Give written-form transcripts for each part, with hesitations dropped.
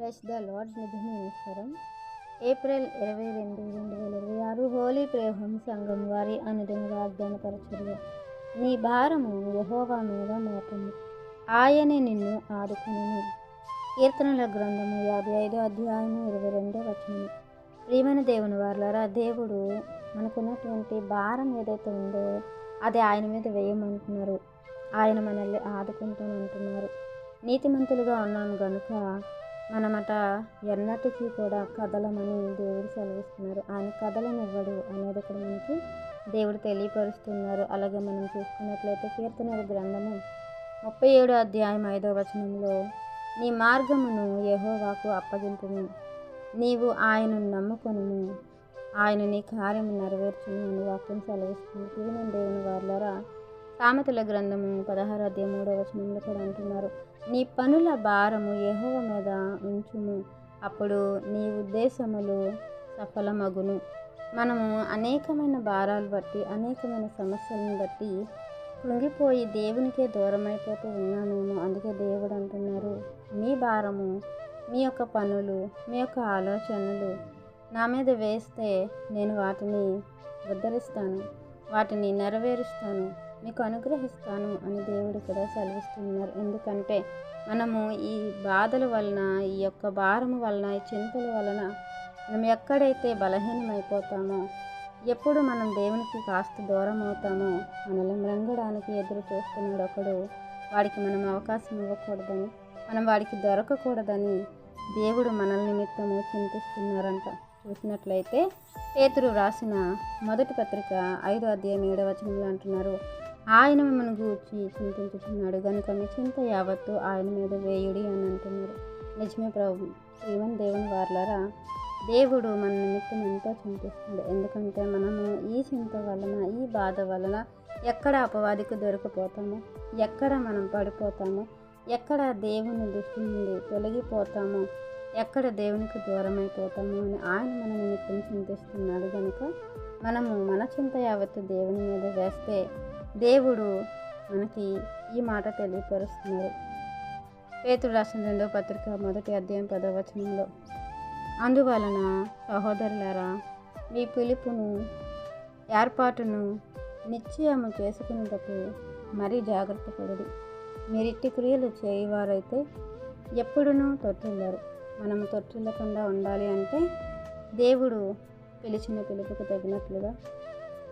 Press the lord. Nidhumeshwaram April 22, 2026 holy prayer home సంఘం వారి అనుదిన వాగ్దానపరచును. నీ భారము యెహోవా మీద మోపము, ఆయనే నిన్ను ఆదుకొనును. కీర్తనల గ్రంథము 55 అధ్యాయము 22వ వచనము. ప్రియమైన దేవుని వారలారా, దేవుడు మనకున్నటువంటి భారం ఏదైతే ఉందో అది ఆయన మీద వేయమంటున్నారు. ఆయన మనల్ని ఆదుకుంటానంటున్నారు. నీతిమంతులుగా ఉన్నాము కనుక మనమట ఎన్నటికీ కూడా కదలమని దేవుడు సెలవిస్తున్నారు. ఆయన కదలనివ్వడు అనేది ఇక్కడ మనకి దేవుడు తెలియపరుస్తున్నారు. అలాగే మనం చూసుకున్నట్లయితే కీర్తనల గ్రంథము 37 అధ్యాయం 5వ వచనంలో, నీ మార్గమును యెహోవాకు అప్పగింపుము, నీవు ఆయనను నమ్ముకొనుము, ఆయన నీ కార్యము నెరవేర్చును అని వాక్యం సెలవిస్తుంది. ప్రియమైన దేవుని వారలారా, సామెతల గ్రంథము 16 అధ్యాయం 3వ వచనంలో కూడా అంటున్నారు, నీ పనుల భారము యెహోవా మీద ఉంచుము, అప్పుడు నీ ఉద్దేశములు సఫలమగును. మనము అనేకమైన భారాలు బట్టి, అనేకమైన సమస్యలను బట్టి కృంగిపోయి దేవునికే దూరం అయిపోతూ ఉన్నామేమో. అందుకే దేవుడు అంటున్నారు, మీ భారము, మీ యొక్క పనులు, మీ యొక్క ఆలోచనలు నా మీద వేస్తే నేను వాటిని ఉద్ధరిస్తాను, వాటిని నెరవేరుస్తాను, మీకు అనుగ్రహిస్తాను అని దేవుడు కూడా సెలవిస్తున్నారు. ఎందుకంటే మనము ఈ బాధల వలన, ఈ యొక్క భారము వలన, ఈ చింతల వలన మనం ఎక్కడైతే బలహీనమైపోతామో, ఎప్పుడు మనం దేవునికి కాస్త దూరం అవుతామో, మనల్ని మ్రంగడానికి ఎదురు చూస్తున్నాడు ఒకడు, వాడికి మనం అవకాశం ఇవ్వకూడదని, మనం వాడికి దొరకకూడదని దేవుడు మనల్ నిమిత్తము చింతిస్తున్నారంట. చూసినట్లయితే పేతురు రాసిన మొదటి పత్రిక 5వ అధ్యాయం 7వ వచనంలో అంటున్నారు, ఆయన మిమ్మల్ని గూర్చి చింతించుతున్నాడు కనుక మీ చింత యావత్తు ఆయన మీద వేయుడి అని అంటున్నారు. నిజమే ప్రభు. ప్రియమైన దేవుని వారలారా, దేవుడు మన నిమిత్తం ఎంతో చింతిస్తుంది. ఎందుకంటే మనము ఈ చింత వలన, ఈ బాధ వలన ఎక్కడ అపవాదికి దొరికిపోతామో, ఎక్కడ మనం పడిపోతామో, ఎక్కడ దేవుని దృష్టి నుండి తొలగిపోతామో, ఎక్కడ దేవునికి దూరం అయిపోతామో అని ఆయన మన నిమిత్తం చింతిస్తున్నాడు. కనుక మనము మన చింత యావత్తు దేవుని మీద వేస్తే దేవుడు మనకి ఈ మాట తెలియపరుస్తున్నారు. పేతురు రాసిన 2వ పత్రిక 1వ అధ్యాయం 10వ వచనంలో, అందువలన సహోదరులారా, మీ పిలుపును ఏర్పాటును నిశ్చయము చేసుకునేటప్పుడు మరీ జాగ్రత్త పడదు. మీరిట్టి క్రియలు చేయవారైతే ఎప్పుడునూ తొట్టిల్లారు. మనము తొట్టిల్లకుండా ఉండాలి అంటే దేవుడు పిలిచిన పిలుపుకు తగినట్లుగా,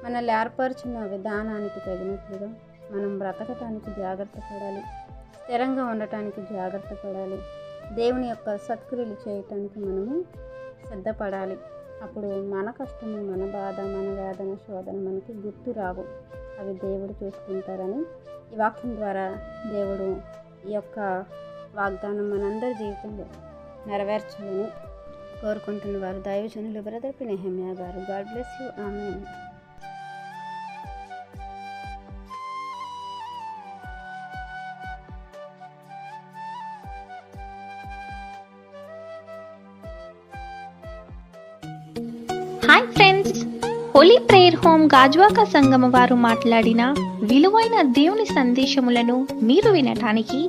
మనల్ని ఏర్పరిచిన విధానానికి తగినట్లుగా మనం బ్రతకటానికి జాగ్రత్త పడాలి, స్థిరంగా ఉండటానికి జాగ్రత్త పడాలి, దేవుని యొక్క సత్క్రియలు చేయటానికి మనము సిద్ధపడాలి. అప్పుడు మన కష్టము, మన బాధ, మన వేదన, శోధన మనకి గుర్తు రావు. అవి దేవుడు చూసుకుంటారని ఈ వాక్యం ద్వారా దేవుడు ఈ యొక్క వాగ్దానం మనందరి జీవితంలో నెరవేర్చాలని కోరుకుంటున్న వారు దైవజనులు బ్రదర్ నెహెమ్యా గారు. God bless you. Amen. Hi friends, Holi prayer home Gajuwaka సంగమ వారు మాట్లాడిన విలువైన దేవుని సందేశములను మీరు వినటానికి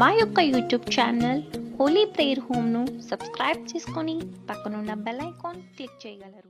మా యొక్క యూట్యూబ్ ఛానల్ హోలీ ప్రేయర్ హోమ్ను సబ్స్క్రైబ్ చేసుకొని పక్కనున్న బెల్ ఐకాన్ క్లిక్ చేయగలరు.